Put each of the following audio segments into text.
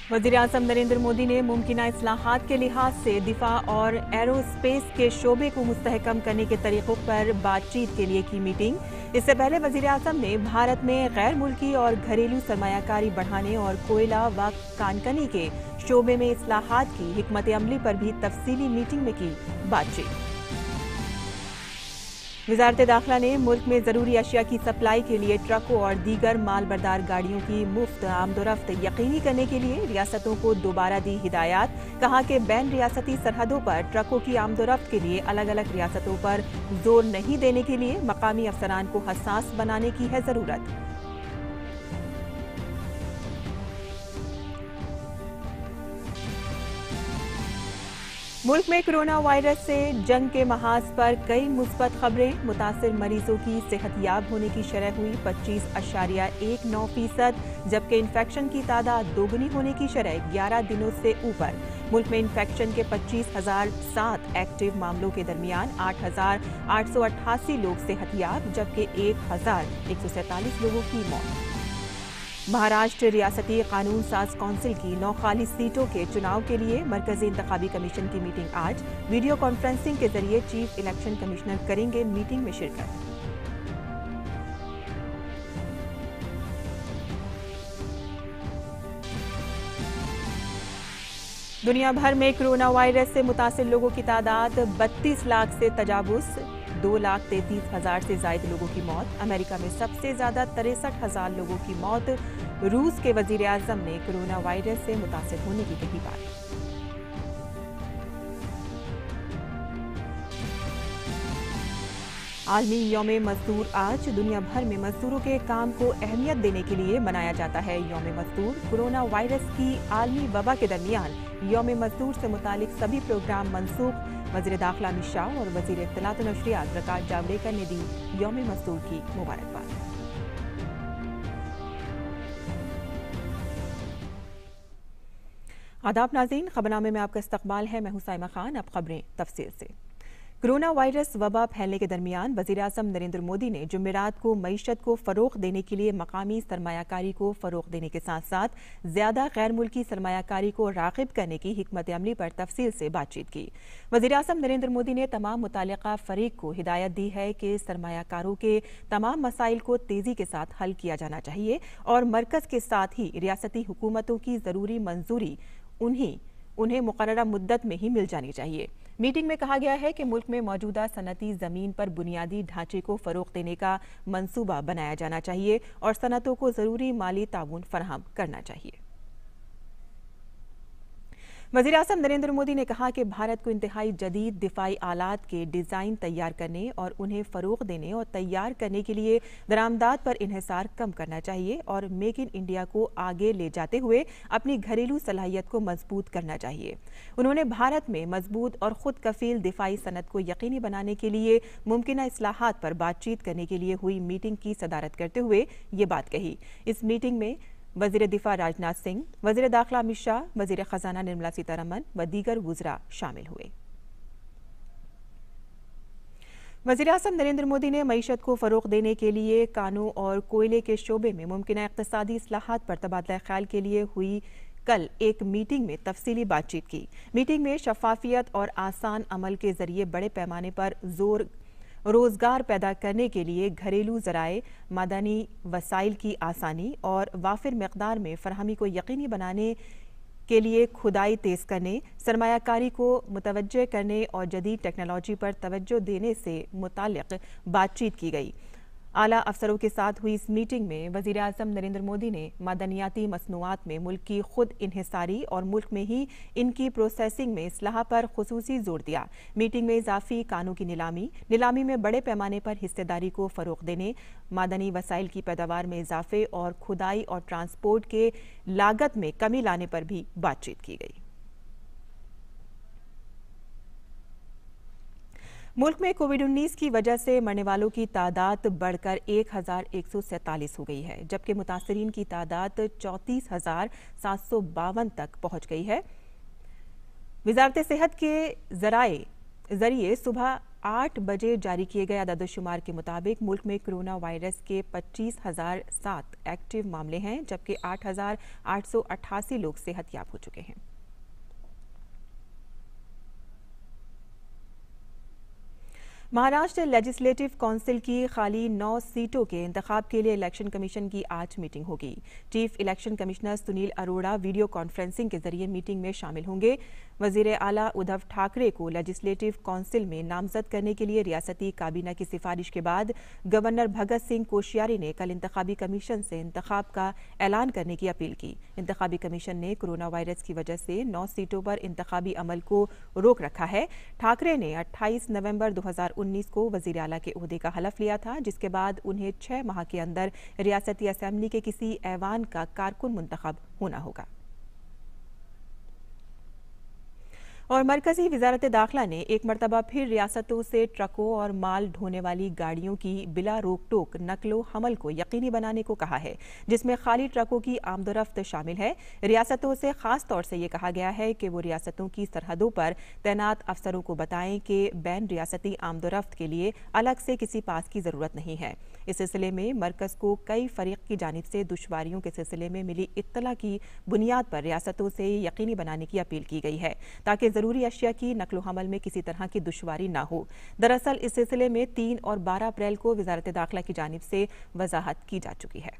वज़ीर-ए-आज़म नरेंद्र मोदी ने मुमकिना इस्लाहात के लिहाज से दिफा और एरोस्पेस के शोबे को मुस्तहकम करने के तरीकों पर बातचीत के लिए की मीटिंग। इससे पहले वज़ीर-ए-आज़म ने भारत में गैर मुल्की और घरेलू सरमायाकारी बढ़ाने और कोयला व कानकनी के शोबे में इस्लाहात की हिकमत अमली पर भी तफसीली मीटिंग में की बातचीत। वजारत दाखिला ने मुल्क में जरूरी अशिया की सप्लाई के लिए ट्रकों और दीगर माल बरदार गाड़ियों की मुफ्त आमदोरफ्त यकीनी करने के लिए रियासतों को दोबारा दी हिदायत। कहा कि बैन रियासती सरहदों पर ट्रकों की आमदोरफ्त के लिए अलग अलग रियासतों पर जोर नहीं देने के लिए मकामी अफसरान को हसास बनाने की है जरूरत। मुल्क में कोरोना वायरस से जंग के महाज पर कई मुस्बत खबरें। मुतासिर मरीजों की सेहतयाब होने की शरह हुई 25.19%, जबकि इन्फेक्शन की तादाद दोगुनी होने की शरह 11 दिनों से ऊपर। मुल्क में इन्फेक्शन के 25,007 एक्टिव मामलों के दरमियान 8,888 लोग सेहतयाब, जबकि 1,147 लोगों की मौत। महाराष्ट्र रियासती कानून साज कौंसिल की 9 खाली सीटों के चुनाव के लिए मरकजी इंतखाबी कमीशन की मीटिंग आज। वीडियो कॉन्फ्रेंसिंग के जरिए चीफ इलेक्शन कमिश्नर करेंगे मीटिंग में शिरकत। दुनिया भर में कोरोना वायरस से मुतासिर लोगों की तादाद 32 लाख से तजावुज़, 2,33,000 से ज्यादा लोगों की मौत। अमेरिका में सबसे ज्यादा 63,000 लोगों की मौत। रूस के वज़ीर-ए-आज़म ने कोरोना वायरस से मुतासिर होने की कही बात। आलमी यौम मजदूर आज। दुनिया भर में मजदूरों के काम को अहमियत देने के लिए मनाया जाता है यौम मजदूर। कोरोना वायरस की आलमी वबा के दरमियान यौम मजदूर से मुतालिक सभी प्रोग्राम मनसूख। वज़ीर दाखिला अमित शाह और वज़ीर इत्तलात और नशरियात प्रकाश जावड़ेकर ने दी यौम मजदूर की मुबारकबाद। आदाब नाज़रीन, खबरनामे में आपका इस्तकबाल है। मैं हूं साइमा खान। अब खबरें तफसील से। कोरोना वायरस वबा फैलने के दरमियान वज़ीर-ए-आज़म नरेंद्र मोदी ने जुमेरात को मईशत को फ़रोग़ देने के लिए मकामी सरमायाकारी को फ़रोग़ देने के साथ साथ ज़्यादा गैर मुल्की सरमायाकारी को राग़िब करने की हिकमत अमली पर तफसील से बातचीत की। वज़ीर-ए-आज़म नरेंद्र मोदी ने तमाम मुतालिका फ़रीक को हिदायत दी है कि सरमायाकारों के तमाम मसाइल को तेज़ी के साथ हल किया जाना चाहिए और मरकज़ के साथ ही रियासती हुकूमतों की ज़रूरी मंजूरी उन्हें मुकर्ररा मुद्दत में ही मिल जानी चाहिए। मीटिंग में कहा गया है कि मुल्क में मौजूदा सनती ज़मीन पर बुनियादी ढांचे को फ़रोग़ देने का मंसूबा बनाया जाना चाहिए और सनतों को ज़रूरी माली ताउन फराहम करना चाहिए। वज़ीर-ए-आज़म नरेंद्र मोदी ने कहा कि भारत को इंतहाई जदीद दिफाई आलात के डिज़ाइन तैयार करने और उन्हें फ़रोग़ देने और तैयार करने के लिए दरामदात पर इन्हिसार कम करना चाहिए और मेक इन इंडिया को आगे ले जाते हुए अपनी घरेलू सलाहियत को मजबूत करना चाहिए। उन्होंने भारत में मजबूत और खुद कफील दिफाई सनत को यकीनी बनाने के लिए मुमकिना इस्लाहात पर बातचीत करने के लिए हुई मीटिंग की सदारत करते हुए ये बात कही। इस मीटिंग में वज़ीर दिफा राजनाथ सिंह, वज़ीर दाखिला अमित शाह, वज़ीर खजाना निर्मला सीतारमण व दीगर वुज़रा शामिल हुए। वज़ीर-ए-आज़म नरेंद्र मोदी ने मईशत को फ़रोग़ देने के लिए कानून और कोयले के शोबे में मुमकिना इक़्तिसादी इस्लाहात पर तबादला ख्याल के लिए हुई कल एक मीटिंग में तफसीली बातचीत की। मीटिंग में शफाफियत और आसान अमल के जरिए बड़े पैमाने पर रोजगार पैदा करने के लिए घरेलू ज़राए, मादनी वसाइल की आसानी और वाफिर मकदार में फरहमी को यकीनी बनाने के लिए खुदाई तेज़ करने, सरमायाकारी को मुतवज्जे करने और जदीद टेक्नोलॉजी पर तवज्जो देने से मुताल्लिक़ बातचीत की गई। आला अफसरों के साथ हुई इस मीटिंग में वज़ीर-ए-आज़म नरेंद्र मोदी ने मादनियाती मसनूआत में मुल्क की खुद इन्हिसारी और मुल्क में ही इनकी प्रोसेसिंग में इस्लाह पर खुसूसी जोर दिया। मीटिंग में इजाफी कानों की नीलामी में बड़े पैमाने पर हिस्सेदारी को फ़रोग़ देने, मादनी वसाइल की पैदावार में इजाफे और खुदाई और ट्रांसपोर्ट के लागत में कमी लाने पर भी बातचीत की गई। मुल्क में कोविड-19 की वजह से मरने वालों की तादाद बढ़कर 1,147 हो गई है, जबकि मुतासरीन की तादाद 34,752 तक पहुंच गई है। वजारत सेहत के जरिए सुबह 8 बजे जारी किए गए आदादोशुमार के मुताबिक मुल्क में कोरोना वायरस के 25,007 एक्टिव मामले हैं, जबकि 8,888 लोग सेहतयाब हो चुके हैं। महाराष्ट्र लेजिस्लेटिव काउंसिल की खाली 9 सीटों के इंतखाब के लिए इलेक्शन कमीशन की आज मीटिंग होगी। Chief election commissioner Sunil Arora video conferencing के जरिए मीटिंग में शामिल होंगे। वजीर आला उद्धव ठाकरे को लेजिस्लेटिव काउंसिल में नामजद करने के लिए रियासती काबीना की सिफारिश के बाद गवर्नर भगत सिंह कोश्यारी ने कल इंतखाबी कमीशन से इंतखाब का ऐलान करने की अपील की। इंतखाबी कमीशन ने कोरोना वायरस की वजह से 9 सीटों पर इंतखाबी अमल को रोक रखा है। ठाकरे ने 28 नवंबर 2019 को वजीर आला के ओहदे का हलफ लिया था, जिसके बाद उन्हें 6 माह के अंदर रियासती असेंबली के किसी ऐवान का कारकुन मुंतखब होना होगा। और मरकजी वजारत दाखिला ने एक मरतबा फिर रियासतों से ट्रकों और माल ढोने वाली गाड़ियों की बिला रोक टोक नकलो हमल को यकीनी बनाने को कहा है, जिसमें खाली ट्रकों की आमदोरफ्त शामिल है। रियासतों से खास तौर से ये कहा गया है कि वो रियासतों की सरहदों पर तैनात अफसरों को बताएं कि बैन रियासती आमदोरफ्त के लिए अलग से किसी पास की जरूरत नहीं है। इस सिलसिले में मरकज को कई फरीक की जानिब से दुश्वारियों के सिलसिले में मिली इत्तला की बुनियाद पर रियासतों से यकीनी बनाने की अपील की गई है, ताकि जरूरी अशिया की नकलो हमल में किसी तरह की दुश्वारी न हो। दरअसल इस सिलसिले में 3 और 12 अप्रैल को वजारत दाखिला की जानिब से वजाहत की जा चुकी है।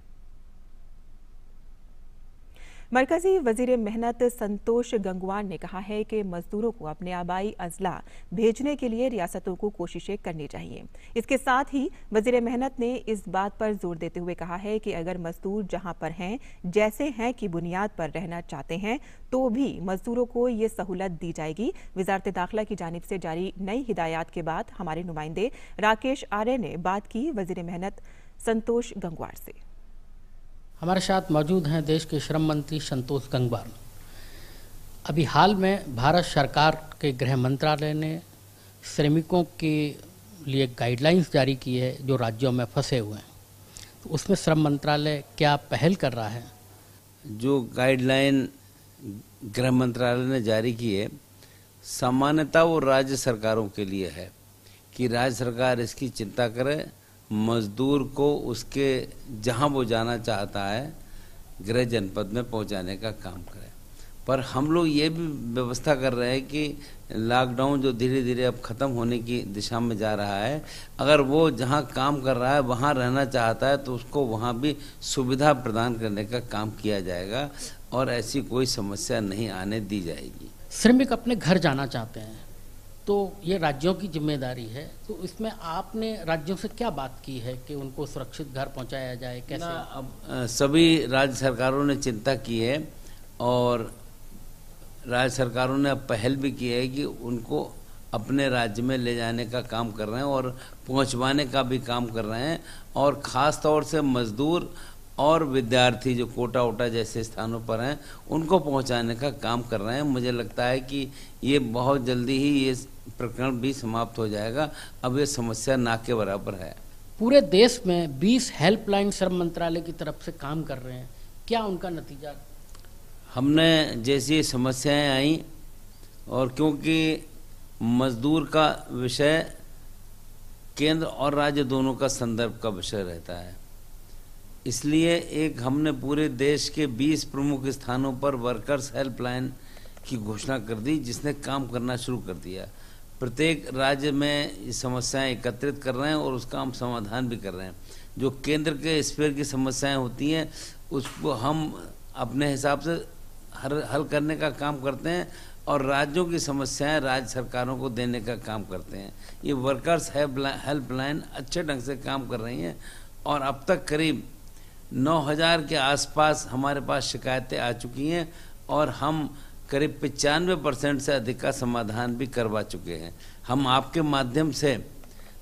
मरकजी वजीर मेहनत संतोष गंगवार ने कहा है कि मजदूरों को अपने आबाई अजला भेजने के लिए रियासतों को कोशिशें करनी चाहिए। इसके साथ ही वजीर मेहनत ने इस बात पर जोर देते हुए कहा है कि अगर मजदूर जहां पर हैं जैसे हैं की बुनियाद पर रहना चाहते हैं तो भी मजदूरों को ये सहूलत दी जाएगी। वजारत दाखिला की जानिब से जारी नई हिदायत के बाद हमारे नुमाइंदे राकेश आर्य ने बात की वजीर मेहनत संतोष गंगवार से। हमारे साथ मौजूद हैं देश के श्रम मंत्री संतोष गंगवार। अभी हाल में भारत सरकार के गृह मंत्रालय ने श्रमिकों के लिए गाइडलाइंस जारी की है जो राज्यों में फंसे हुए हैं, तो उसमें श्रम मंत्रालय क्या पहल कर रहा है? जो गाइडलाइन गृह मंत्रालय ने जारी की है सामान्यतः वो राज्य सरकारों के लिए है कि राज्य सरकार इसकी चिंता करे, मजदूर को उसके जहां वो जाना चाहता है गृह जनपद में पहुंचाने का काम करे। पर हम लोग ये भी व्यवस्था कर रहे हैं कि लॉकडाउन जो धीरे धीरे अब ख़त्म होने की दिशा में जा रहा है, अगर वो जहां काम कर रहा है वहां रहना चाहता है तो उसको वहां भी सुविधा प्रदान करने का काम किया जाएगा और ऐसी कोई समस्या नहीं आने दी जाएगी। श्रमिक अपने घर जाना चाहते हैं तो ये राज्यों की जिम्मेदारी है, तो इसमें आपने राज्यों से क्या बात की है कि उनको सुरक्षित घर पहुंचाया जाए? कैसे? अब सभी राज्य सरकारों ने चिंता की है और राज्य सरकारों ने अब पहल भी की है कि उनको अपने राज्य में ले जाने का काम कर रहे हैं और पहुंचवाने का भी काम कर रहे हैं। और ख़ास तौर से मजदूर और विद्यार्थी जो कोटा ओटा जैसे स्थानों पर हैं उनको पहुंचाने का काम कर रहे हैं। मुझे लगता है कि ये बहुत जल्दी ही ये प्रकरण भी समाप्त हो जाएगा। अब ये समस्या ना के बराबर है। पूरे देश में 20 हेल्पलाइन श्रम मंत्रालय की तरफ से काम कर रहे हैं, क्या उनका नतीजा? हमने जैसी समस्याएं आई और क्योंकि मजदूर का विषय केंद्र और राज्य दोनों का संदर्भ का विषय रहता है, इसलिए एक हमने पूरे देश के 20 प्रमुख स्थानों पर वर्कर्स हेल्पलाइन की घोषणा कर दी, जिसने काम करना शुरू कर दिया। प्रत्येक राज्य में ये समस्याएं एकत्रित कर रहे हैं और उसका हम समाधान भी कर रहे हैं। जो केंद्र के स्फीयर की समस्याएं होती हैं उसको हम अपने हिसाब से हल करने का काम करते हैं और राज्यों की समस्याएं राज्य सरकारों को देने का काम करते हैं। ये वर्कर्स हेल्पलाइन अच्छे ढंग से काम कर रही हैं और अब तक करीब 9,000 के आसपास हमारे पास शिकायतें आ चुकी हैं और हम करीब 95% से अधिक का समाधान भी करवा चुके हैं। हम आपके माध्यम से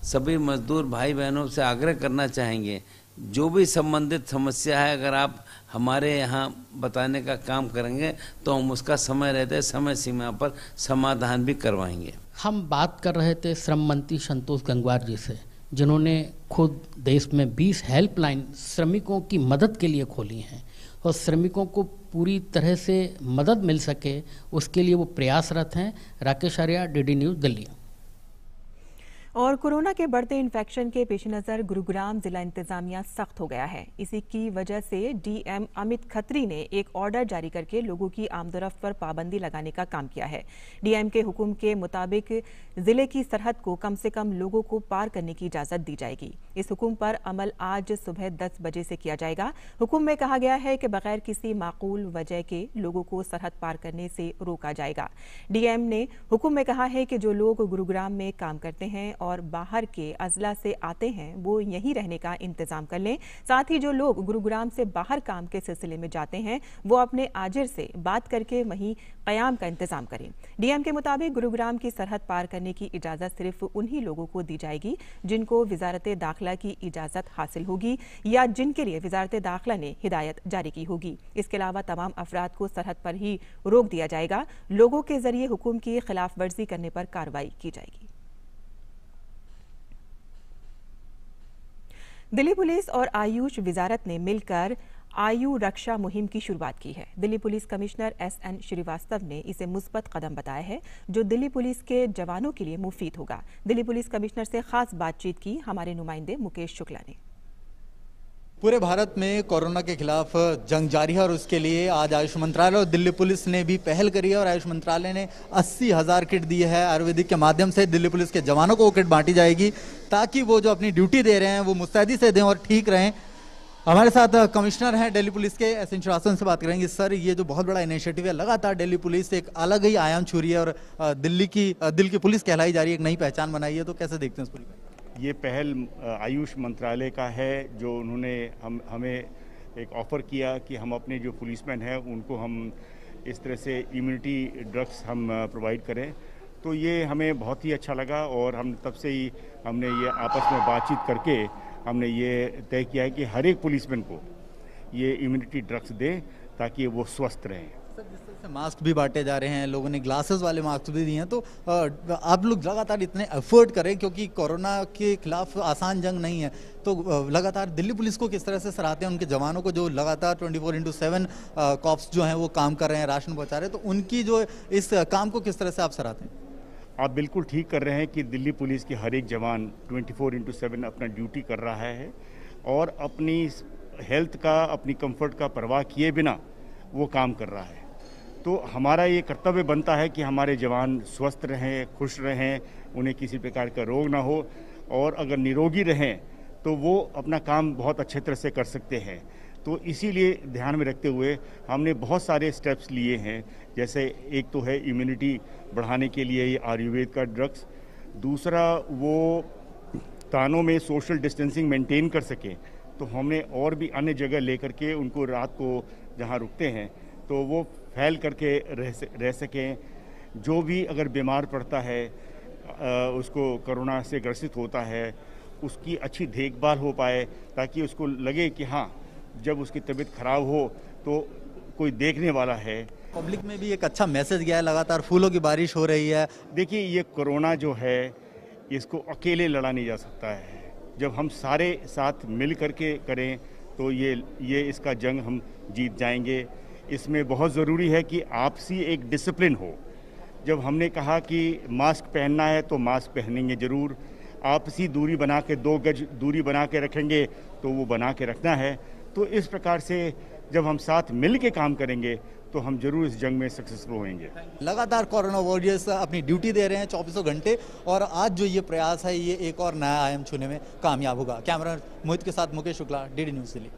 सभी मजदूर भाई बहनों से आग्रह करना चाहेंगे, जो भी संबंधित समस्या है अगर आप हमारे यहाँ बताने का काम करेंगे तो हम उसका समय रहते समय सीमा पर समाधान भी करवाएंगे। हम बात कर रहे थे श्रम मंत्री संतोष गंगवार जी से, जिन्होंने खुद देश में 20 हेल्पलाइन श्रमिकों की मदद के लिए खोली हैं और श्रमिकों को पूरी तरह से मदद मिल सके उसके लिए वो प्रयासरत हैं। Rakesh Arya, DD news, Delhi. और कोरोना के बढ़ते इन्फेक्शन के पेश नज़र गुरुग्राम जिला इंतजामिया सख्त हो गया है। इसी की वजह से डीएम अमित खत्री ने एक ऑर्डर जारी करके लोगों की आमदोरफ्त पर पाबंदी लगाने का काम किया है। डीएम के हुक्म के मुताबिक जिले की सरहद को कम से कम लोगों को पार करने की इजाजत दी जाएगी। इस हुक्म पर अमल आज सुबह 10 बजे से किया जाएगा। हुक्म में कहा गया है कि बगैर किसी माकूल वजह के लोगों को सरहद पार करने से रोका जाएगा। डीएम ने हुक्म में कहा है कि जो लोग गुरुग्राम में काम करते हैं और बाहर के अजला से आते हैं वो यहीं रहने का इंतजाम कर लें। साथ ही जो लोग गुरुग्राम से बाहर काम के सिलसिले में जाते हैं वो अपने आजिर से बात करके वहीं कयाम का इंतजाम करें। डीएम के मुताबिक गुरुग्राम की सरहद पार करने की इजाजत सिर्फ उन्हीं लोगों को दी जाएगी जिनको वजारत दाखिला की इजाजत हासिल होगी या जिनके लिए वजारत दाखिला ने हिदायत जारी की होगी। इसके अलावा तमाम अफराद को सरहद पर ही रोक दिया जाएगा। लोगों के जरिए हुक्म की खिलाफ वर्जी करने पर कार्रवाई की जाएगी। दिल्ली पुलिस और आयुष वजारत ने मिलकर आयु रक्षा मुहिम की शुरुआत की है। Delhi police commissioner S N Shrivastava ने इसे मुस्बत कदम बताया है जो दिल्ली पुलिस के जवानों के लिए मुफीद होगा। दिल्ली पुलिस कमिश्नर से खास बातचीत की हमारे नुमाइंदे मुकेश शुक्ला ने। पूरे भारत में कोरोना के खिलाफ जंग जारी है और उसके लिए आज आयुष मंत्रालय और दिल्ली पुलिस ने भी पहल करी है और आयुष मंत्रालय ने 80,000 किट दी है। आयुर्वेदिक के माध्यम से दिल्ली पुलिस के जवानों को वो किट बांटी जाएगी ताकि वो जो अपनी ड्यूटी दे रहे हैं वो मुस्तैदी से दें और ठीक रहें। हमारे साथ कमिश्नर हैं दिल्ली पुलिस के एसएन श्रीवास्तव से बात करेंगे। सर, ये जो बहुत बड़ा इनिशिएटिव है, लगातार दिल्ली पुलिस एक अलग ही आयाम छू रही है और दिल की पुलिस कहलाई जा रही है, एक नई पहचान बनाई है, तो कैसे देखते हैं इस पूरी? ये पहल आयुष मंत्रालय का है जो उन्होंने हमें एक ऑफ़र किया कि हम अपने जो पुलिसमैन हैं उनको हम इस तरह से इम्यूनिटी ड्रग्स हम प्रोवाइड करें। तो ये हमें बहुत ही अच्छा लगा और हम तब से ही हमने ये आपस में बातचीत करके हमने ये तय किया है कि हर एक पुलिसमैन को ये इम्यूनिटी ड्रग्स दें ताकि वो स्वस्थ रहें। सर, जिस तरह से मास्क भी बांटे जा रहे हैं, लोगों ने ग्लासेस वाले मास्क भी दिए हैं, तो आप लोग लगातार इतने एफर्ट करें क्योंकि कोरोना के खिलाफ आसान जंग नहीं है, तो लगातार दिल्ली पुलिस को किस तरह से सराहते हैं, उनके जवानों को जो लगातार 24/7 कॉप्स जो हैं वो काम कर रहे हैं, राशन पहुँचा रहे हैं, तो उनकी जो इस काम को किस तरह से आप सराहते हैं? आप बिल्कुल ठीक कर रहे हैं कि दिल्ली पुलिस के हर एक जवान 24/7 अपना ड्यूटी कर रहा है और अपनी हेल्थ का, अपनी कंफर्ट का परवाह किए बिना वो काम कर रहा है। तो हमारा ये कर्तव्य बनता है कि हमारे जवान स्वस्थ रहें, खुश रहें, उन्हें किसी प्रकार का रोग ना हो और अगर निरोगी रहें तो वो अपना काम बहुत अच्छे तरह से कर सकते हैं। तो इसीलिए ध्यान में रखते हुए हमने बहुत सारे स्टेप्स लिए हैं। जैसे एक तो है इम्यूनिटी बढ़ाने के लिए ये आयुर्वेद का ड्रग्स, दूसरा वो तानों में सोशल डिस्टेंसिंग मेंटेन कर सकें, तो हमने और भी अन्य जगह लेकर के उनको रात को जहाँ रुकते हैं तो वो फैल करके रह सकें। जो भी अगर बीमार पड़ता है, उसको कोरोना से ग्रसित होता है, उसकी अच्छी देखभाल हो पाए ताकि उसको लगे कि हाँ, जब उसकी तबीयत खराब हो तो कोई देखने वाला है। पब्लिक में भी एक अच्छा मैसेज गया है, लगातार फूलों की बारिश हो रही है। देखिए, ये कोरोना जो है इसको अकेले लड़ा नहीं जा सकता है। जब हम सारे साथ मिल करके करें तो ये इसका जंग हम जीत जाएंगे। इसमें बहुत ज़रूरी है कि आपसी एक डिसिप्लिन हो। जब हमने कहा कि मास्क पहनना है तो मास्क पहनेंगे ज़रूर, आपसी दूरी बना के 2 गज दूरी बना के रखेंगे तो वो बना के रखना है। तो इस प्रकार से जब हम साथ मिल के काम करेंगे तो हम जरूर इस जंग में सक्सेसफुल होंगे। लगातार कोरोना वॉरियर्स अपनी ड्यूटी दे रहे हैं 24 घंटे और आज जो ये प्रयास है ये एक और नया आयाम छूने में कामयाब होगा। कैमरा मोहित के साथ मुकेश शुक्ला, डीडी न्यूज़ दिल्ली।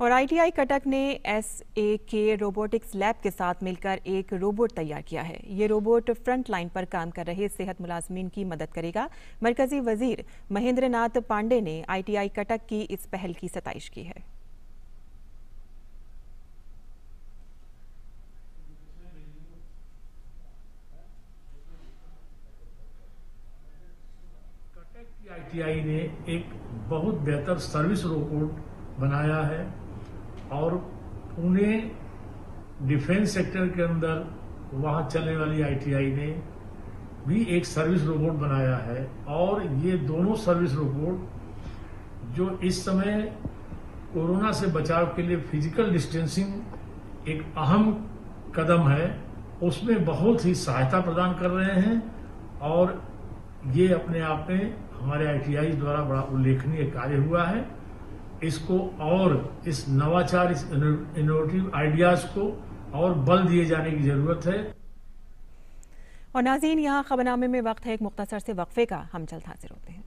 और आईटीआई कटक ने एसएके रोबोटिक्स लैब के साथ मिलकर एक रोबोट तैयार किया है। ये रोबोट फ्रंट लाइन पर काम कर रहे सेहत मुलाजमीन की मदद करेगा। मरकजी वजीर महेंद्र नाथ पांडे ने आईटीआई कटक की इस पहल की सताइश की है। कटक की आईटीआई ने एक बहुत बेहतर सर्विस रोबोट बनाया है और उन्हें डिफेंस सेक्टर के अंदर वहां चलने वाली आईटीआई ने भी एक सर्विस रोबोट बनाया है। और ये दोनों सर्विस रोबोट जो इस समय कोरोना से बचाव के लिए फिजिकल डिस्टेंसिंग एक अहम कदम है, उसमें बहुत ही सहायता प्रदान कर रहे हैं। और ये अपने आप में हमारे ITI द्वारा बड़ा उल्लेखनीय कार्य हुआ है। इसको और इस नवाचार, इस इनोवेटिव आइडियाज को और बल दिए जाने की जरूरत है। और नाज़रीन, यहाँ खबरनामे में वक्त है एक मुख्तसर से वक्फे का, हम जल्द हाजिर होते हैं।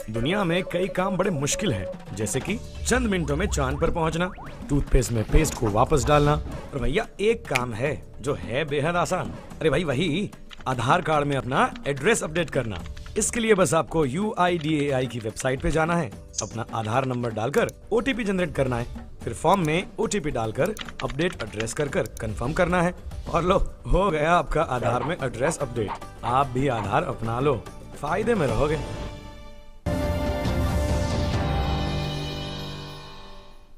दुनिया में कई काम बड़े मुश्किल हैं, जैसे कि चंद मिनटों में चांद पर पहुंचना, टूथपेस्ट में पेस्ट को वापस डालना। और भैया एक काम है जो है बेहद आसान। अरे भाई वही आधार कार्ड में अपना एड्रेस अपडेट करना। इसके लिए बस आपको UIDAI की वेबसाइट पे जाना है, अपना आधार नंबर डालकर OTP जनरेट करना है, फिर फॉर्म में OTP डालकर अपडेट एड्रेस कर कंफर्म करना है, और लो हो गया आपका आधार में एड्रेस अपडेट। आप भी आधार अपना लो, फायदे में रहोगे।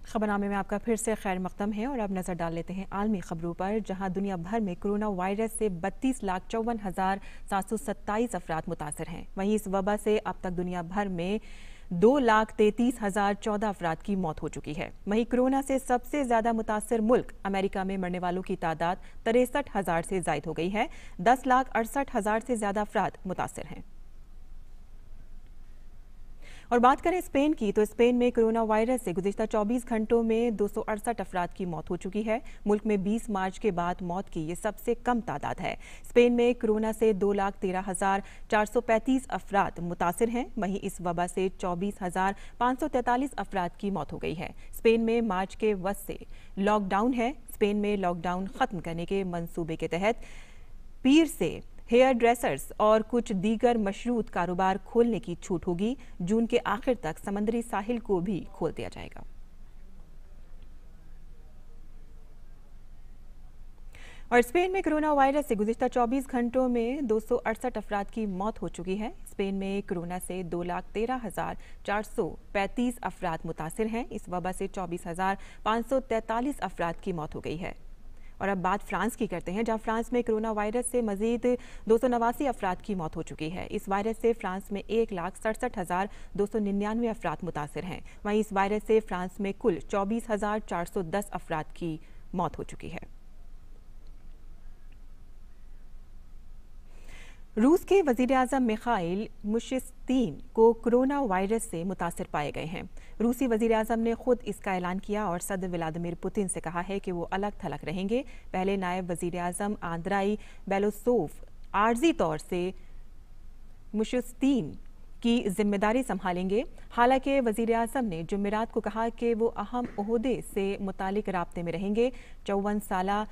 खबरनामे में आपका फिर से खैर मकदम है और अब नजर डाल लेते हैं आलमी खबरों पर, जहां दुनिया भर में कोरोना वायरस से 32,54,727 अफराद मुतासर हैं। वहीं इस वबा से अब तक दुनिया भर में 2,33,014 अफराद की मौत हो चुकी है। वहीं कोरोना से सबसे ज्यादा मुतासर मुल्क अमेरिका में मरने वालों की तादाद 63,000 से जायद हो गई है। 10,68,000 से ज्यादा अफराद मुतासर हैं। और बात करें स्पेन की, तो स्पेन में कोरोना वायरस से गुज़िश्ता 24 घंटों में 268 अफराद की मौत हो चुकी है। मुल्क में 20 मार्च के बाद मौत की ये सबसे कम तादाद है। स्पेन में कोरोना से 2,13,435 अफराद मुतासिर हैं। वहीं इस वबा से 24,543 अफराद की मौत हो गई है। स्पेन में मार्च के वक्त से लॉकडाउन है। स्पेन में लॉकडाउन खत्म करने के मंसूबे के तहत पीर से हेयर ड्रेसर्स और कुछ दीगर मशरूत कारोबार खोलने की छूट होगी। जून के आखिर तक समुद्री साहिल को भी खोल दिया जाएगा। और स्पेन में कोरोना वायरस से गुज़िश्ता 24 घंटों में 268 अफराद की मौत हो चुकी है। स्पेन में कोरोना से 2,13,435 अफराद मुतासिर हैं। इस वबा से 24,543 अफराद की मौत हो गई है। और अब बात फ्रांस की करते हैं, जहां फ्रांस में कोरोना वायरस से मजीद 289 अफराद की मौत हो चुकी है। इस वायरस से फ्रांस में 1,67,299 अफराद मुतासिर हैं। वहीं इस वायरस से फ्रांस में कुल 24,410 अफराद की मौत हो चुकी है। रूस के वज़ीर-ए-आज़म मिखाइल मुशिस्तीन को कोरोना वायरस से मुतासिर पाए गए हैं। रूसी वज़ीर-ए-आज़म ने खुद इसका ऐलान किया और सदर व्लादिमीर पुतिन से कहा है कि वो अलग थलग रहेंगे। पहले नायब वज़ीर-ए-आज़म आंद्राई बेलोसोव आर्जी तौर से मुशिस्तीन की जिम्मेदारी संभालेंगे। हालांकि वज़ीर-ए-आज़म ने जुमेरात को कहा कि वो अहम ओहदे से मुतालिक राब्ते में रहेंगे। 54 साला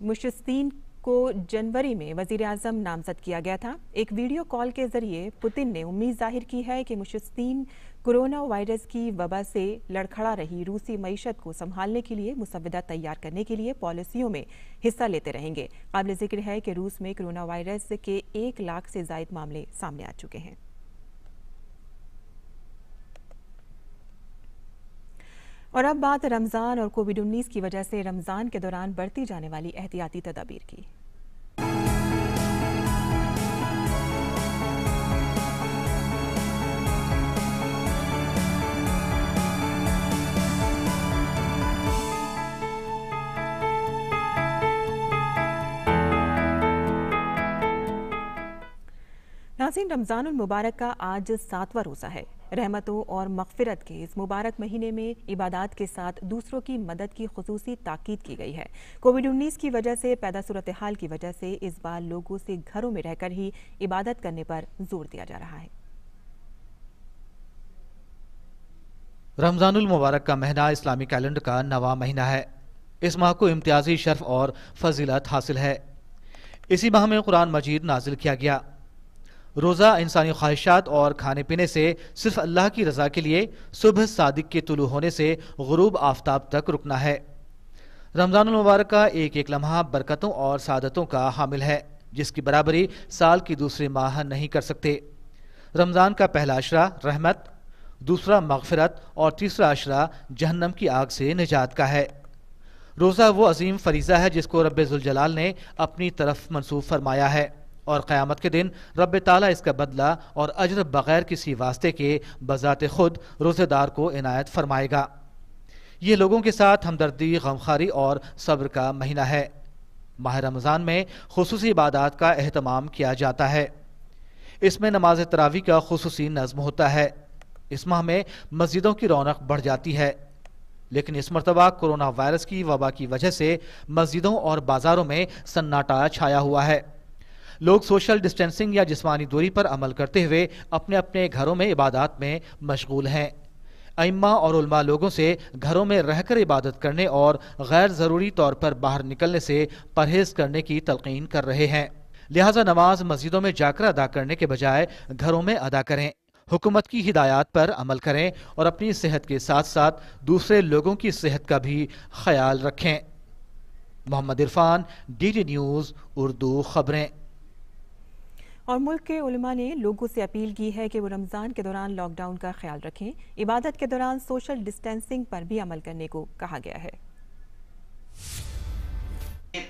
मुशिस्तीन को जनवरी में वज़ीर-ए-आज़म नामज़द किया गया था। एक वीडियो कॉल के जरिए पुतिन ने उम्मीद जाहिर की है कि मुशिस्तीन कोरोना वायरस की वबा से लड़खड़ा रही रूसी मईशत को संभालने के लिए मुसव्वदा तैयार करने के लिए पॉलिसियों में हिस्सा लेते रहेंगे। काबिल ज़िक्र है कि रूस में कोरोना वायरस के 1 लाख से ज़ायद मामले सामने आ चुके हैं। और अब बात रमज़ान और कोविड-19 की वजह से रमज़ान के दौरान बरती जाने वाली एहतियाती तदाबीर की। नाज़रीन, रमज़ानुल मुबारक का आज 7वां रोज़ा है। रहमतों और मग़फ़िरत के इस मुबारक महीने में इबादत के साथ दूसरों की मदद की ख़ुसूसी ताकीद की गई है। कोविड-19 की वजह से पैदा सूरत हाल की वजह से इस बार लोगों से घरों में रहकर ही इबादत करने पर जोर दिया जा रहा है। रमज़ानुल मुबारक का महीना इस्लामी कैलेंडर का 9वां महीना है। इस माह को इम्तियाजी शर्फ और फजीलत हासिल है। इसी माह में कुरान मजीद नाजिल किया गया। रोज़ा इंसानी ख्वाहिशात और खाने पीने से सिर्फ अल्लाह की रज़ा के लिए सुबह सादिक के तुलू होने से गुरूब आफ्ताब तक रुकना है। रमज़ानुल मुबारक का एक एक लम्हा बरकतों और सादतों का हामिल है, जिसकी बराबरी साल की दूसरे माह नहीं कर सकते। रमज़ान का पहला अशरा रहमत, दूसरा मग़फ़िरत और तीसरा अशरा जहन्नम की आग से निजात का है। रोज़ा वो अजीम फरीज़ा है जिसको रब्बे ज़ुल जलाल ने अपनी तरफ मंसूब फरमाया है और क़यामत के दिन रब्बे ताला इसका बदला और अजर बगैर किसी वास्ते के बज़ाते खुद रोज़ेदार को इनायत फरमाएगा। ये लोगों के साथ हमदर्दी, गमखारी और सब्र का महीना है। माह रमज़ान में खुसूसी इबादत का एहतमाम किया जाता है। इसमें नमाज तरावी का खुसूसी नज़्म होता है। इस माह में मस्जिदों की रौनक बढ़ जाती है, लेकिन इस मरतबा कोरोना वायरस की वबा की वजह से मस्जिदों और बाजारों में सन्नाटा छाया हुआ है। लोग सोशल डिस्टेंसिंग या जिस्मानी दूरी पर अमल करते हुए अपने अपने घरों में इबादत में मशगूल हैं। अइम्मा और उलमा लोगों से घरों में रहकर इबादत करने और गैर ज़रूरी तौर पर बाहर निकलने से परहेज करने की तलकीन कर रहे हैं। लिहाजा नमाज मस्जिदों में जाकर अदा करने के बजाय घरों में अदा करें, हुकूमत की हिदायत पर अमल करें और अपनी सेहत के साथ साथ दूसरे लोगों की सेहत का भी ख्याल रखें। मोहम्मद इरफान, DD न्यूज़ उर्दू खबरें। और मुल्क के उलमा ने लोगों से अपील की है कि वो रमज़ान के दौरान लॉकडाउन का ख्याल रखें। इबादत के दौरान सोशल डिस्टेंसिंग पर भी अमल करने को कहा गया है।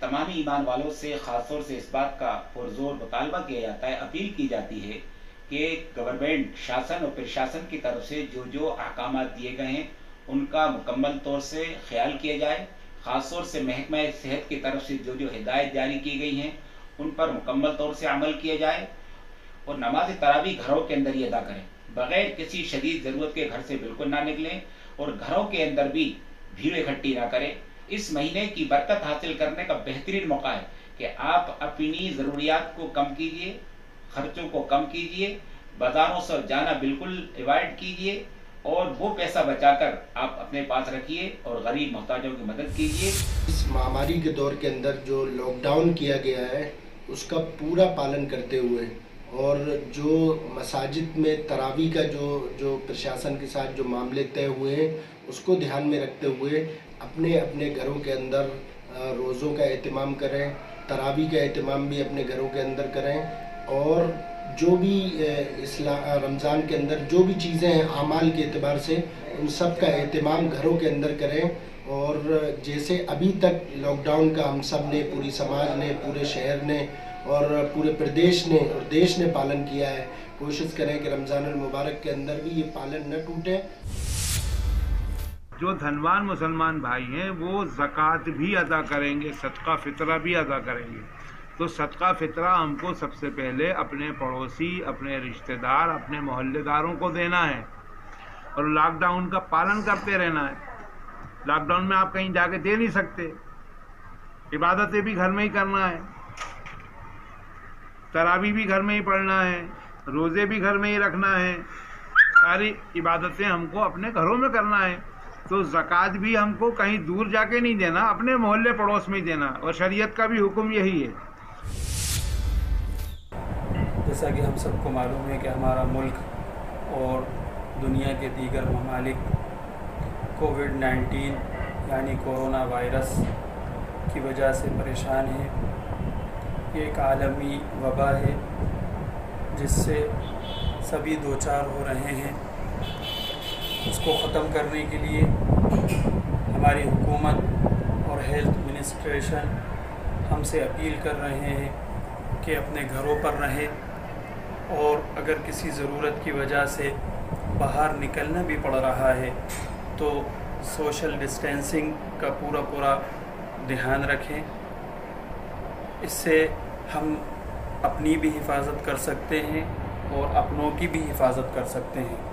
तमाम ईमान वालों से खासतौर से इस बात का पुरजोर मुतालबा किया जाता है, अपील की जाती है कि गवर्नमेंट, शासन और प्रशासन की तरफ से जो जो अहकाम दिए गए हैं उनका मुकम्मल तौर से ख्याल किया जाए। खासतौर से महकमा सेहत की तरफ से जो जो हिदायत जारी की गई हैं उन पर मुकम्मल तौर से अमल किया जाए और नमाज तरावी घरों के अंदर ही अदा करें। बगैर किसी शदीद ज़रूरत के घर से बिल्कुल ना निकलें और घरों के अंदर भी भीड़ इकट्ठी ना करें। इस महीने की बरकत हासिल करने का बेहतरीन मौका है कि आप अपनी ज़रूरियात को कम कीजिए, खर्चों को कम कीजिए, बाजारों से जाना बिल्कुल अवॉइड कीजिए और वो पैसा बचाकर आप अपने पास रखिए और गरीब मोहताजों की मदद कीजिए। इस महामारी के दौर के अंदर जो लॉकडाउन किया गया है उसका पूरा पालन करते हुए और जो मसाजिद में तरावी का जो प्रशासन के साथ जो मामले तय हुए हैं उसको ध्यान में रखते हुए अपने अपने घरों के अंदर रोज़ों का एहतमाम करें, तरावी का एहतमाम भी अपने घरों के अंदर करें और जो भी रमज़ान के अंदर जो भी चीज़ें हैं आमाल के एतबार से उन सब का एहतमाम घरों के अंदर करें। और जैसे अभी तक लॉकडाउन का हम सब ने, पूरी समाज ने, पूरे शहर ने और पूरे प्रदेश ने और देश ने पालन किया है, कोशिश करें कि रमज़ानुल मुबारक के अंदर भी ये पालन न टूटे। जो धनवान मुसलमान भाई हैं वो ज़कात भी अदा करेंगे, सदका फितरा भी अदा करेंगे। तो सदका फितरा हमको सबसे पहले अपने पड़ोसी, अपने रिश्तेदार, अपने मोहल्लेदारों को देना है और लॉकडाउन का पालन करते रहना है। लॉकडाउन में आप कहीं जाके दे नहीं सकते, इबादतें भी घर में ही करना है, तरावी भी घर में ही पढ़ना है, रोज़े भी घर में ही रखना है, सारी इबादतें हमको अपने घरों में करना है। तो ज़कात भी हमको कहीं दूर जाके नहीं देना, अपने मोहल्ले पड़ोस में ही देना और शरीयत का भी हुक्म यही है। जैसा कि हम सबको मालूम है कि हमारा मुल्क और दुनिया के दीगर ममालिक कोविड-19 यानी कोरोना वायरस की वजह से परेशान है। ये एक आलमी वबा है जिससे सभी दो चार हो रहे हैं। उसको ख़त्म करने के लिए हमारी हुकूमत और हेल्थ मिनिस्ट्रेशन हमसे अपील कर रहे हैं कि अपने घरों पर रहें और अगर किसी ज़रूरत की वजह से बाहर निकलना भी पड़ रहा है तो सोशल डिस्टेंसिंग का पूरा ध्यान रखें। इससे हम अपनी भी हिफाजत कर सकते हैं और अपनों की भी हिफाजत कर सकते हैं।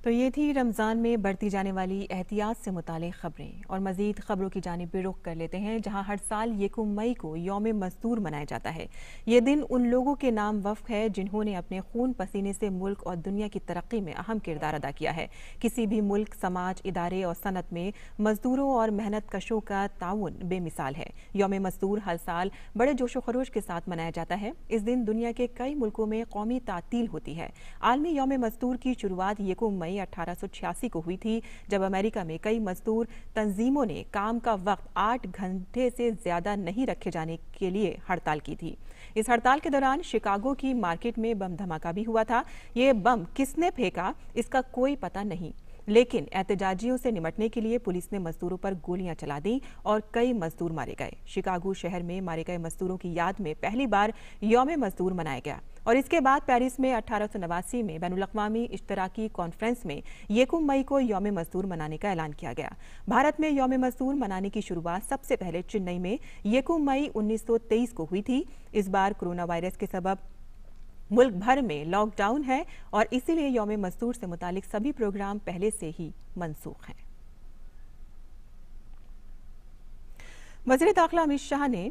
तो ये थी रमज़ान में बरती जाने वाली एहतियात से मुतालिक खबरें। और मज़ीद खबरों की जानिब भी रुख कर लेते हैं, जहां हर साल 1 मई को यौम मज़दूर मनाया जाता है। ये दिन उन लोगों के नाम वफ़ है जिन्होंने अपने खून पसीने से मुल्क और दुनिया की तरक्की में अहम किरदार अदा किया है। किसी भी मुल्क, समाज, इदारे और सनत में मज़दूरों और मेहनत कशों का ताउन बेमिसाल है। यौम मज़दूर हर साल बड़े जोशो खरोश के साथ मनाया जाता है। इस दिन दुनिया के कई मुल्कों में कौमी तातील होती है। आलमी यौम मज़दूर की शुरुआत 1 मई 1886 को हुई थी, जब अमेरिका में कई मजदूर तंजीमों ने काम का वक्त 8 घंटे से ज्यादा नहीं रखे जाने के लिए हड़ताल की थी। इस हड़ताल के दौरान शिकागो की मार्केट में बम धमाका भी हुआ था। ये बम किसने फेंका इसका कोई पता नहीं। लेकिन एहतजाजियों से निपटने के लिए पुलिस ने मजदूरों पर गोलियां चला दी और कई मजदूर मारे गए। शिकागो शहर में मारे गए मजदूरों की याद में पहली बार यौम मजदूर मनाया गया और इसके बाद पेरिस में 1889 में बैनुल-अक़वामी इश्तराकी कॉन्फ्रेंस में 1 मई को यौम मजदूर मनाने का ऐलान किया गया। भारत में यौम मजदूर मनाने की शुरुआत सबसे पहले चेन्नई में 1 मई 1923 को हुई थी। इस बार कोरोना वायरस के सबब मुल्क भर में लॉकडाउन है और इसीलिए यौम मजदूर से मुतालिक सभी प्रोग्राम पहले से ही मनसूख हैं। वज़ीर दाखिला अमित शाह ने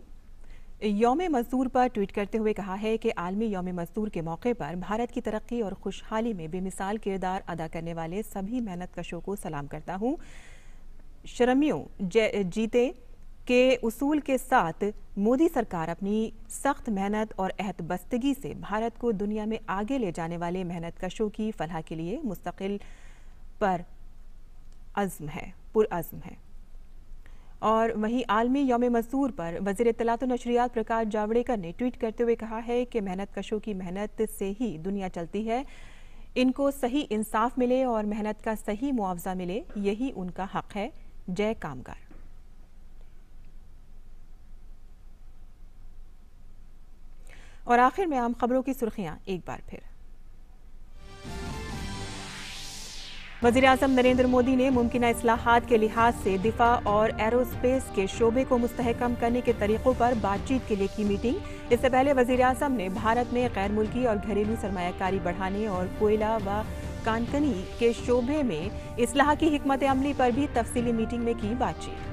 यौम मजदूर पर ट्वीट करते हुए कहा है कि आलमी यौम मजदूर के मौके पर भारत की तरक्की और खुशहाली में बेमिसाल किरदार अदा करने वाले सभी मेहनतकशों को सलाम करता हूँ। श्रमियों जीते के उसूल के साथ मोदी सरकार अपनी सख्त मेहनत और अहद-बस्तगी से भारत को दुनिया में आगे ले जाने वाले मेहनतकशों की फलाह के लिए मुस्तकिल पुरअज़्म है। और वहीं आलमी यौम मजदूर पर वज़ीर इत्तलात और नशरियात प्रकाश जावड़ेकर ने ट्वीट करते हुए कहा है कि मेहनतकशों की मेहनत से ही दुनिया चलती है। इनको सही इंसाफ मिले और मेहनत का सही मुआवजा मिले, यही उनका हक है। जय कामगार। और आखिर में आम खबरों की सुर्खियां एक बार फिर। वज़ीर-ए-आज़म नरेंद्र मोदी ने मुमकिना इस्लाहात के लिहाज से दिफा और एरोस्पेस के शोबे को मुस्तहकम करने के तरीकों पर बातचीत के लिए की मीटिंग। इससे पहले वज़ीर-ए-आज़म ने भारत में गैर मुल्की और घरेलू सरमायाकारी बढ़ाने और कोयला व कानकनी के शोबे में इस्लाह की हिकमत अमली पर भी तफसीली मीटिंग में की बातचीत।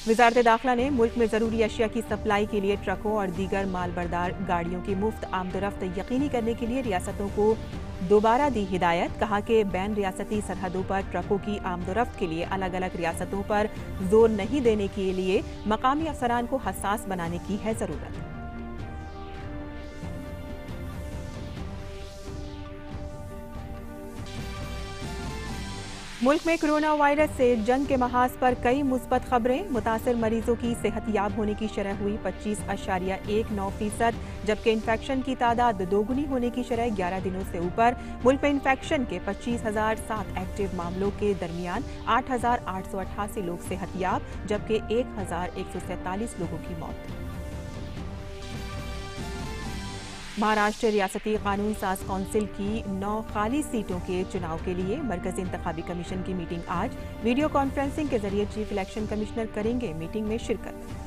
वज़ारत दाखिला ने मुल्क में ज़रूरी अशिया की सप्लाई के लिए ट्रकों और दीगर मालबरदार गाड़ियों की मुफ्त आमदरफ्त यकीनी करने के लिए रियासतों को दोबारा दी हिदायत। कहा कि बैन रियासती सरहदों पर ट्रकों की आमदरफ्त के लिए अलग अलग रियासतों पर जोर नहीं देने के लिए मकामी अफसरान को हसास बनाने की है ज़रूरत। मुल्क में कोरोना वायरस से जंग के महाज पर कई मुस्बत खबरें। मुतासिर मरीजों की सेहतयाब होने की शरह हुई 25.19%, जबकि इन्फेक्शन की तादाद दोगुनी होने की शरह 11 दिनों से ऊपर। मुल्क में इन्फेक्शन के 25,007 एक्टिव मामलों के दरमियान 8,888 लोग सेहतयाब, जबकि 1,147 लोगों की मौत। महाराष्ट्र रियासती कानून साज काउंसिल की 9 खाली सीटों के चुनाव के लिए मरकजी इंतखाबी कमीशन की मीटिंग आज। वीडियो कॉन्फ्रेंसिंग के जरिए चीफ इलेक्शन कमिश्नर करेंगे मीटिंग में शिरकत।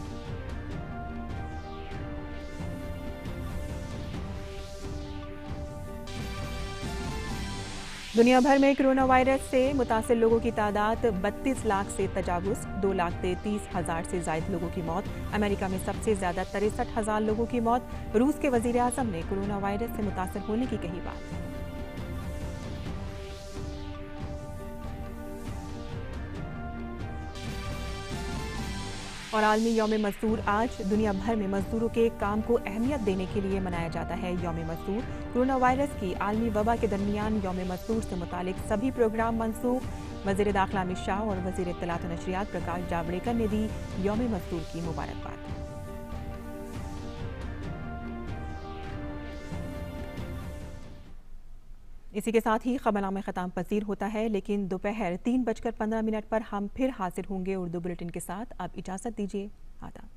दुनिया भर में कोरोना वायरस से मुतासिर लोगों की तादाद 32 लाख से तजावुज़, 2,33,000 से ज़ायद लोगों की मौत। अमेरिका में सबसे ज्यादा 63,000 लोगों की मौत। रूस के वज़ीर आज़म ने कोरोना वायरस से मुतासिर होने की कही बात। और आलमी यौम मजदूर आज। दुनिया भर में मजदूरों के काम को अहमियत देने के लिए मनाया जाता है यौम मजदूर। कोरोना वायरस की आलमी वबा के दरमियान यौम मजदूर से मुतालिक सभी प्रोग्राम मनसूख। वज़ीर दाखिला अमित शाह और वज़ीर इत्तलात और नशरियात प्रकाश जावड़ेकर ने दी यौम मजदूर की मुबारकबाद। इसी के साथ ही खबरनामा खत्म पसीर होता है, लेकिन दोपहर 3:15 पर हम फिर हाजिर होंगे उर्दू बुलेटिन के साथ। अब इजाजत दीजिए। आदाब।